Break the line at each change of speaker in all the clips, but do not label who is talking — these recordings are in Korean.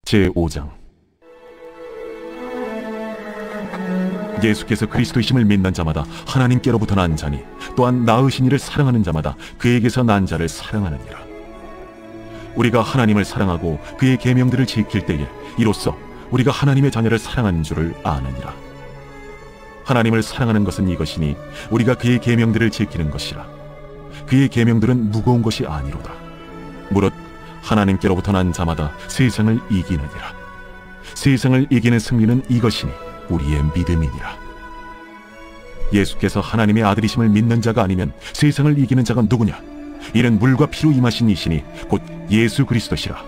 제5장. 예수께서 그리스도이심을 믿는 자마다 하나님께로부터 난 자니 또한 낳으신 이를 사랑하는 자마다 그에게서 난 자를 사랑하느니라. 우리가 하나님을 사랑하고 그의 계명들을 지킬 때에 이로써 우리가 하나님의 자녀를 사랑하는 줄을 아느니라. 하나님을 사랑하는 것은 이것이니 우리가 그의 계명들을 지키는 것이라. 그의 계명들은 무거운 것이 아니로다. 무릇 하나님께로부터 난 자마다 세상을 이기느니라. 세상을 이기는 승리는 이것이니 우리의 믿음이니라. 예수께서 하나님의 아들이심을 믿는 자가 아니면 세상을 이기는 자가 누구냐? 이는 물과 피로 임하신 이시니 곧 예수 그리스도시라.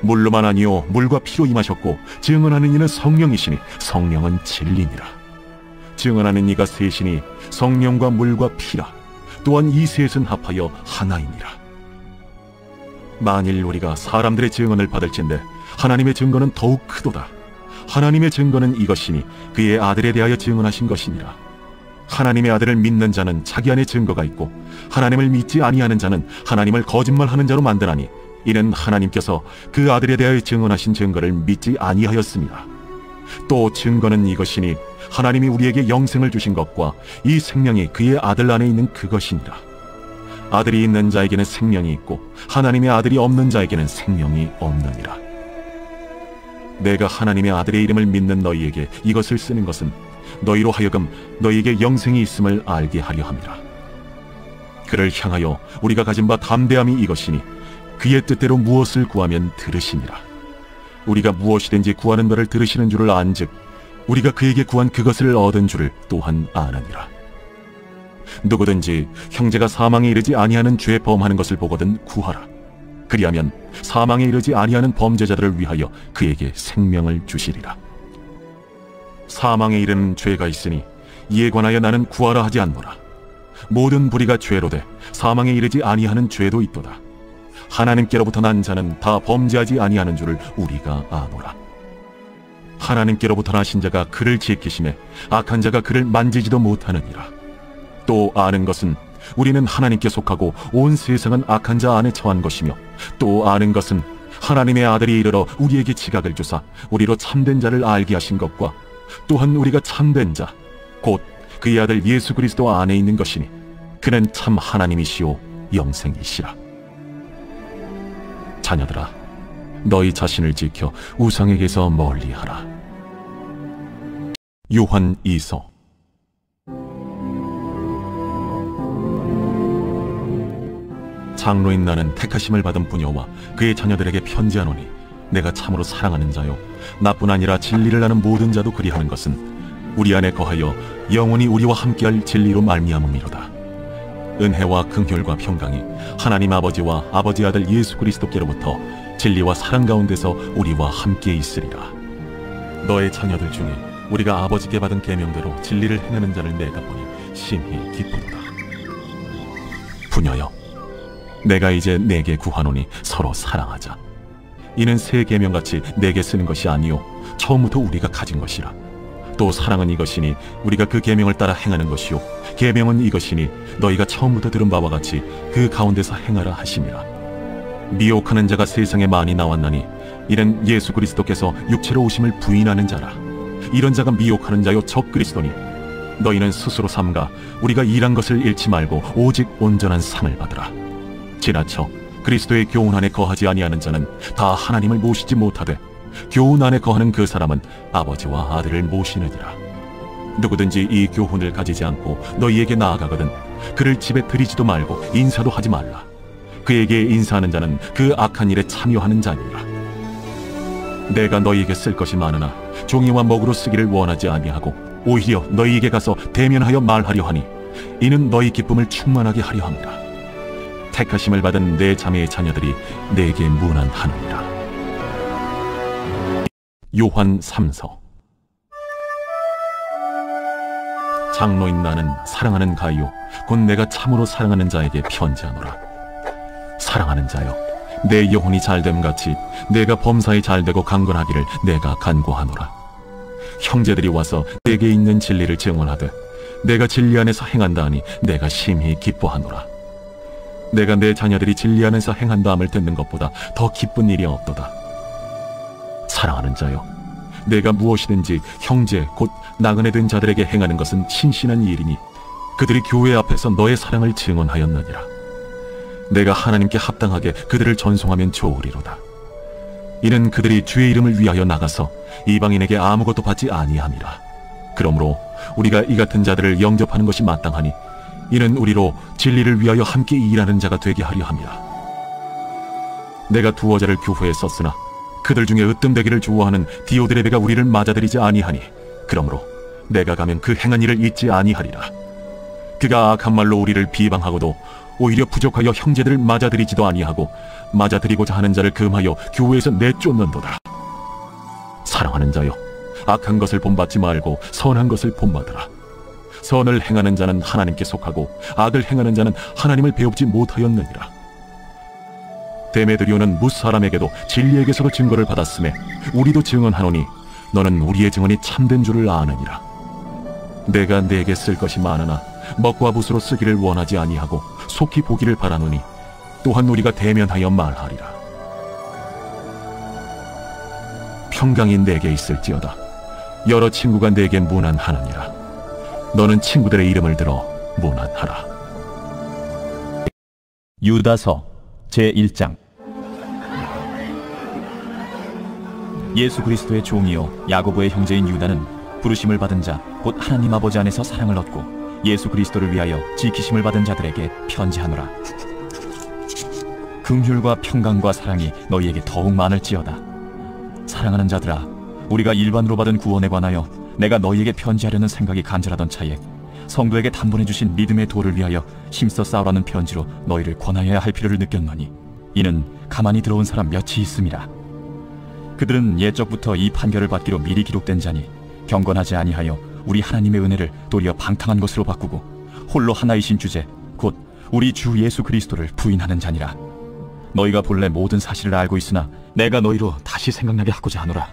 물로만 아니요 물과 피로 임하셨고 증언하는 이는 성령이시니 성령은 진리니라. 증언하는 이가 셋이니 성령과 물과 피라. 또한 이 셋은 합하여 하나이니라. 만일 우리가 사람들의 증언을 받을진대 하나님의 증거는 더욱 크도다. 하나님의 증거는 이것이니 그의 아들에 대하여 증언하신 것이니라. 하나님의 아들을 믿는 자는 자기 안에 증거가 있고 하나님을 믿지 아니하는 자는 하나님을 거짓말하는 자로 만드나니 이는 하나님께서 그 아들에 대하여 증언하신 증거를 믿지 아니하였습니다. 또 증거는 이것이니 하나님이 우리에게 영생을 주신 것과 이 생명이 그의 아들 안에 있는 그것이니라. 아들이 있는 자에게는 생명이 있고 하나님의 아들이 없는 자에게는 생명이 없느니라. 내가 하나님의 아들의 이름을 믿는 너희에게 이것을 쓰는 것은 너희로 하여금 너희에게 영생이 있음을 알게 하려 함이라. 그를 향하여 우리가 가진 바 담대함이 이것이니 그의 뜻대로 무엇을 구하면 들으시니라. 우리가 무엇이든지 구하는 바를 들으시는 줄을 안즉 우리가 그에게 구한 그것을 얻은 줄을 또한 아느니라. 누구든지 형제가 사망에 이르지 아니하는 죄 범하는 것을 보거든 구하라. 그리하면 사망에 이르지 아니하는 범죄자들을 위하여 그에게 생명을 주시리라. 사망에 이르는 죄가 있으니 이에 관하여 나는 구하라 하지 않노라. 모든 불의가 죄로 돼 사망에 이르지 아니하는 죄도 있도다. 하나님께로부터 난 자는 다 범죄하지 아니하는 줄을 우리가 아노라. 하나님께로부터 나신 자가 그를 지키심에 악한 자가 그를 만지지도 못하느니라. 또 아는 것은 우리는 하나님께 속하고 온 세상은 악한 자 안에 처한 것이며 또 아는 것은 하나님의 아들이 이르러 우리에게 지각을 주사 우리로 참된 자를 알게 하신 것과 또한 우리가 참된 자 곧 그의 아들 예수 그리스도 안에 있는 것이니 그는 참 하나님이시오 영생이시라. 자녀들아, 너희 자신을 지켜 우상에게서 멀리하라. 요한 2서. 장로인 나는 택하심을 받은 부녀와 그의 자녀들에게 편지하노니 내가 참으로 사랑하는 자요 나뿐 아니라 진리를 아는 모든 자도 그리하는 것은 우리 안에 거하여 영원히 우리와 함께할 진리로 말미암음이로다. 은혜와 긍휼과 평강이 하나님 아버지와 아버지 아들 예수 그리스도께로부터 진리와 사랑 가운데서 우리와 함께 있으리라. 너의 자녀들 중에 우리가 아버지께 받은 계명대로 진리를 행하는 자를 내가 보니 심히 기쁘도다. 부녀여, 내가 이제 내게 구하노니 서로 사랑하자. 이는 새 계명같이 내게 쓰는 것이 아니요 처음부터 우리가 가진 것이라. 또 사랑은 이것이니 우리가 그 계명을 따라 행하는 것이요 계명은 이것이니 너희가 처음부터 들은 바와 같이 그 가운데서 행하라 하심이라. 미혹하는 자가 세상에 많이 나왔나니 이는 예수 그리스도께서 육체로 오심을 부인하는 자라. 이런 자가 미혹하는 자요 적 그리스도니 너희는 스스로 삼가 우리가 일한 것을 잃지 말고 오직 온전한 상을 받으라. 지나쳐 그리스도의 교훈 안에 거하지 아니하는 자는 다 하나님을 모시지 못하되 교훈 안에 거하는 그 사람은 아버지와 아들을 모시느니라. 누구든지 이 교훈을 가지지 않고 너희에게 나아가거든 그를 집에 들이지도 말고 인사도 하지 말라. 그에게 인사하는 자는 그 악한 일에 참여하는 자니라. 내가 너희에게 쓸 것이 많으나 종이와 먹으로 쓰기를 원하지 아니하고 오히려 너희에게 가서 대면하여 말하려 하니 이는 너희 기쁨을 충만하게 하려 함이라. 택하심을 받은 내 자매의 자녀들이 내게 문안하느니라. 요한 3서. 장로인 나는 사랑하는 가이요 곧 내가 참으로 사랑하는 자에게 편지하노라. 사랑하는 자여, 내 영혼이 잘됨같이 내가 범사에 잘되고 강건하기를 내가 간구하노라. 형제들이 와서 내게 있는 진리를 증언하되 내가 진리 안에서 행한다 하니 내가 심히 기뻐하노라. 내가 내 자녀들이 진리 안에서 행한다함을 듣는 것보다 더 기쁜 일이 없도다. 사랑하는 자여, 내가 무엇이든지 형제 곧 나그네 된 자들에게 행하는 것은 신신한 일이니 그들이 교회 앞에서 너의 사랑을 증언하였느니라. 내가 하나님께 합당하게 그들을 전송하면 좋으리로다. 이는 그들이 주의 이름을 위하여 나가서 이방인에게 아무것도 받지 아니함이라. 그러므로 우리가 이 같은 자들을 영접하는 것이 마땅하니 이는 우리로 진리를 위하여 함께 일하는 자가 되게 하려 함이라. 내가 두어 자를 교회에 썼으나 그들 중에 으뜸되기를 좋아하는 디오드레베가 우리를 맞아들이지 아니하니 그러므로 내가 가면 그 행한 일을 잊지 아니하리라. 그가 악한 말로 우리를 비방하고도 오히려 부족하여 형제들을 맞아들이지도 아니하고 맞아들이고자 하는 자를 금하여 교회에서 내쫓는도다. 사랑하는 자여, 악한 것을 본받지 말고 선한 것을 본받으라. 선을 행하는 자는 하나님께 속하고 악을 행하는 자는 하나님을 배웁지 못하였느니라. 데메드리오는 무사람에게도 진리에게서도 증거를 받았음에 우리도 증언하노니 너는 우리의 증언이 참된 줄을 아느니라. 내가 네게 쓸 것이 많으나 먹과 붓으로 쓰기를 원하지 아니하고 속히 보기를 바라노니 또한 우리가 대면하여 말하리라. 평강이 내게 있을지어다. 여러 친구가 내게 문안하느니라. 너는 친구들의 이름을 들어 문안하라.
유다서 제1장. 예수 그리스도의 종이요 야고보의 형제인 유다는 부르심을 받은 자 곧 하나님 아버지 안에서 사랑을 얻고 예수 그리스도를 위하여 지키심을 받은 자들에게 편지하노라. 긍휼과 평강과 사랑이 너희에게 더욱 많을지어다. 사랑하는 자들아, 우리가 일반으로 받은 구원에 관하여 내가 너희에게 편지하려는 생각이 간절하던 차에 성도에게 단번해 주신 믿음의 도를 위하여 힘써 싸우라는 편지로 너희를 권하여야 할 필요를 느꼈노니 이는 가만히 들어온 사람 몇이 있음이라. 그들은 옛적부터 이 판결을 받기로 미리 기록된 자니 경건하지 아니하여 우리 하나님의 은혜를 도리어 방탕한 것으로 바꾸고 홀로 하나이신 주제 곧 우리 주 예수 그리스도를 부인하는 자니라. 너희가 본래 모든 사실을 알고 있으나 내가 너희로 다시 생각나게 하고자 하노라.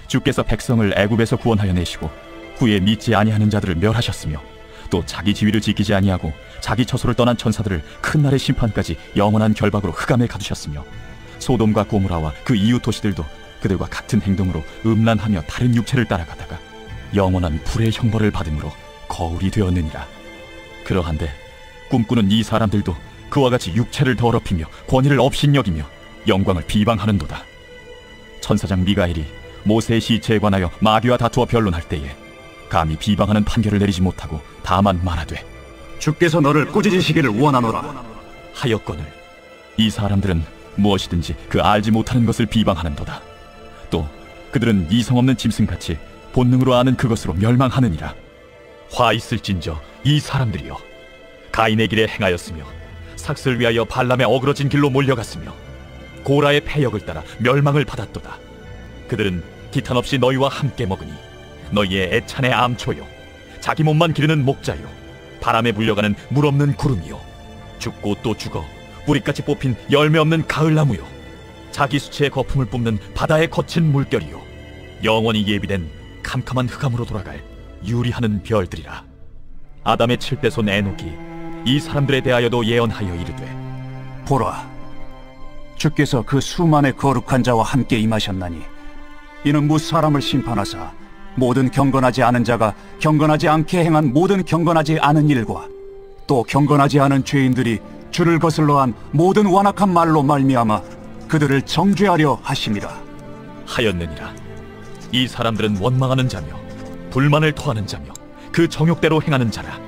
주께서 백성을 애굽에서 구원하여 내시고 후에 믿지 아니하는 자들을 멸하셨으며 또 자기 지위를 지키지 아니하고 자기 처소를 떠난 천사들을 큰 날의 심판까지 영원한 결박으로 흑암에 가두셨으며 소돔과 고모라와 그 이웃 도시들도 그들과 같은 행동으로 음란하며 다른 육체를 따라가다가 영원한 불의 형벌을 받음으로 거울이 되었느니라. 그러한데 꿈꾸는 이 사람들도 그와 같이 육체를 더럽히며 권위를 업신여기며 영광을 비방하는도다. 천사장 미가엘이 모세의 시체에 관하여 마귀와 다투어 변론할 때에 감히 비방하는 판결을 내리지 못하고 다만 말하되
주께서 너를 꾸짖으시기를 원하노라
하였거늘 이 사람들은 무엇이든지 그 알지 못하는 것을 비방하는도다. 또 그들은 이성 없는 짐승같이 본능으로 아는 그것으로 멸망하느니라. 화 있을진저 이 사람들이여, 가인의 길에 행하였으며 삭슬 위하여 발람의 어그러진 길로 몰려갔으며 고라의 패역을 따라 멸망을 받았도다. 그들은 기탄 없이 너희와 함께 먹으니 너희의 애찬의 암초요 자기 몸만 기르는 목자요 바람에 불려가는 물 없는 구름이요 죽고 또 죽어 뿌리까지 뽑힌 열매 없는 가을나무요 자기 수치의 거품을 뿜는 바다의 거친 물결이요 영원히 예비된 캄캄한 흑암으로 돌아갈 유리하는 별들이라. 아담의 7대손 에녹이 이 사람들에 대하여도 예언하여 이르되
보라, 주께서 그 수만의 거룩한 자와 함께 임하셨나니 이는 무사람을 심판하사 모든 경건하지 않은 자가 경건하지 않게 행한 모든 경건하지 않은 일과 또 경건하지 않은 죄인들이 주를 거슬러 한 모든 완악한 말로 말미암아 그들을 정죄하려 하심이라
하였느니라. 이 사람들은 원망하는 자며 불만을 토하는 자며 그 정욕대로 행하는 자라.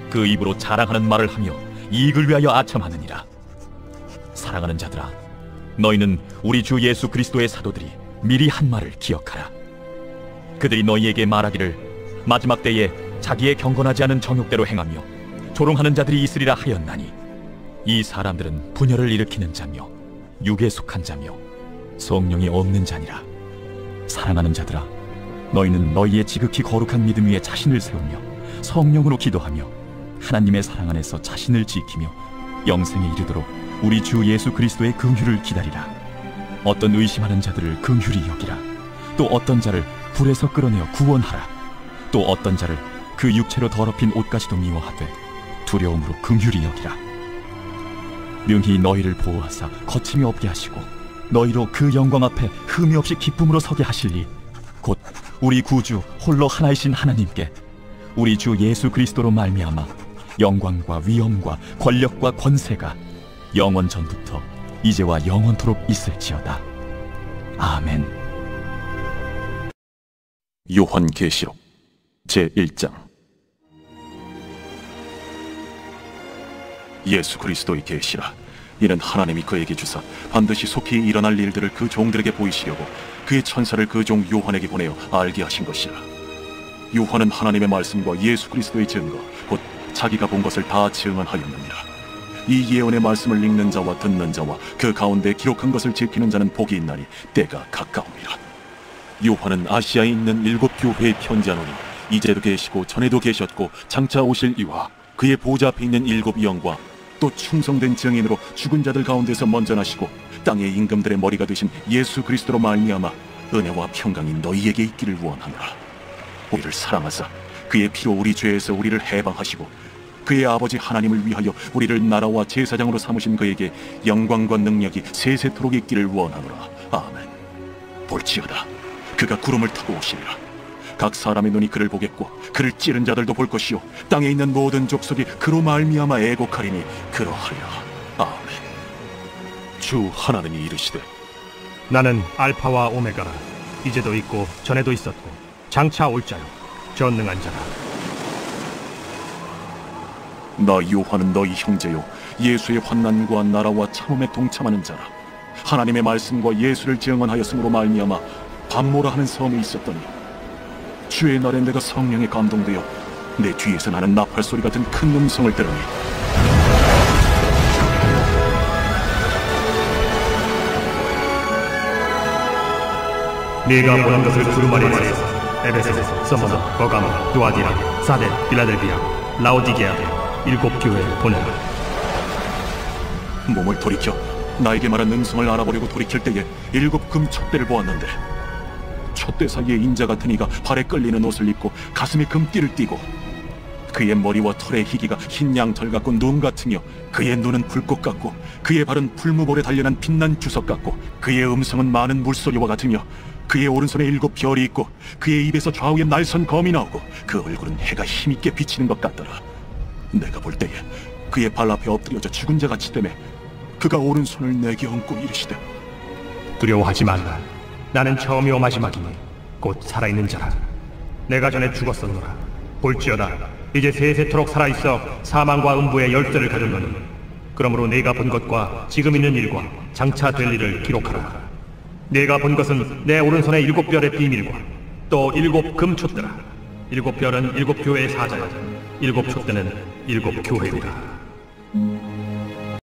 그 입으로 자랑하는 말을 하며 이익을 위하여 아첨하느니라. 사랑하는 자들아, 너희는 우리 주 예수 그리스도의 사도들이 미리 한 말을 기억하라. 그들이 너희에게 말하기를 마지막 때에 자기의 경건하지 않은 정욕대로 행하며 조롱하는 자들이 있으리라 하였나니 이 사람들은 분열을 일으키는 자며 육에 속한 자며 성령이 없는 자니라. 사랑하는 자들아, 너희는 너희의 지극히 거룩한 믿음 위에 자신을 세우며 성령으로 기도하며 하나님의 사랑 안에서 자신을 지키며 영생에 이르도록 우리 주 예수 그리스도의 긍휼을 기다리라. 어떤 의심하는 자들을 긍휼히 여기라. 또 어떤 자를 불에서 끌어내어 구원하라. 또 어떤 자를 그 육체로 더럽힌 옷까지도 미워하되 두려움으로 긍휼히 여기라. 능히 너희를 보호하사 거침이 없게 하시고 너희로 그 영광 앞에 흠이 없이 기쁨으로 서게 하시리. 곧 우리 구주 홀로 하나이신 하나님께 우리 주 예수 그리스도로 말미암아 영광과 위엄과 권력과 권세가 영원 전부터 이제와 영원토록 있을지어다. 아멘.
요한계시록 제1장. 예수 그리스도의 계시라. 이는 하나님이 그에게 주사 반드시 속히 일어날 일들을 그 종들에게 보이시려고 그의 천사를 그 종 요한에게 보내어 알게 하신 것이라. 요한은 하나님의 말씀과 예수 그리스도의 증거 곧 자기가 본 것을 다 증언하였느니라. 이 예언의 말씀을 읽는 자와 듣는 자와 그 가운데 기록한 것을 지키는 자는 복이 있나니 때가 가까움이라. 요한은 아시아에 있는 7 교회에 편지하노니 이제도 계시고 전에도 계셨고 장차 오실 이와 그의 보좌 앞에 있는 7 영과 또 충성된 증인으로 죽은 자들 가운데서 먼저 나시고 땅의 임금들의 머리가 되신 예수 그리스도로 말미암아 은혜와 평강이 너희에게 있기를 원하노라. 우리를 사랑하사 그의 피로 우리 죄에서 우리를 해방하시고 그의 아버지 하나님을 위하여 우리를 나라와 제사장으로 삼으신 그에게 영광과 능력이 세세토록 있기를 원하노라. 아멘. 볼지어다 그가 구름을 타고 오시리라. 각 사람의 눈이 그를 보겠고 그를 찌른 자들도 볼 것이요 땅에 있는 모든 족속이 그로 말미암아 애곡하리니 그러하리라. 아멘. 주 하나님이 이르시되
나는 알파와 오메가라. 이제도 있고 전에도 있었고 장차 올 자요 전능한 자라.
나 요한은 너희 형제요 예수의 환난과 나라와 참음에 동참하는 자라. 하나님의 말씀과 예수를 증언하였으므로 말미암아 밤모라 하는 섬에 있었더니 주의 날에 내가 성령에 감동되어 내 뒤에서 나는 나팔 소리 같은 큰 음성을 들으니
네가 보는 것을 두루마리 말해서 에베소, 서머너, 버가모, 두아디라, 사데, 빌라델비아, 라오디게아 7 교회에 보내라.
몸을 돌이켜 나에게 말한 음성을 알아보려고 돌이킬 때에 7 금 촛대를 보았는데 촛대 사이에 인자 같은 이가 발에 끌리는 옷을 입고 가슴에 금띠를 띠고 그의 머리와 털의 희기가 흰 양털 같고 눈 같으며 그의 눈은 불꽃 같고 그의 발은 풀무볼에 단련한 빛난 주석 같고 그의 음성은 많은 물소리와 같으며 그의 오른손에 7 별이 있고 그의 입에서 좌우에 날선 검이 나오고 그 얼굴은 해가 힘있게 비치는 것 같더라. 내가 볼 때에 그의 발 앞에 엎드려져 죽은 자 같이 되매 그가 오른손을 내게 얹고 이르시되
두려워하지 말라. 나는 처음이요 마지막이니 곧 살아있는 자라. 내가 전에 죽었었노라. 볼지어다 이제 세세토록 살아있어 사망과 음부의 열쇠를 가졌노니 그러므로 네가 본 것과 지금 있는 일과 장차 될 일을 기록하라. 네가 본 것은 내 오른손에 7 별의 비밀과 또 7 금촛대라. 7 별은 7 교회의 사자요 7 촛대는 7 교회이라.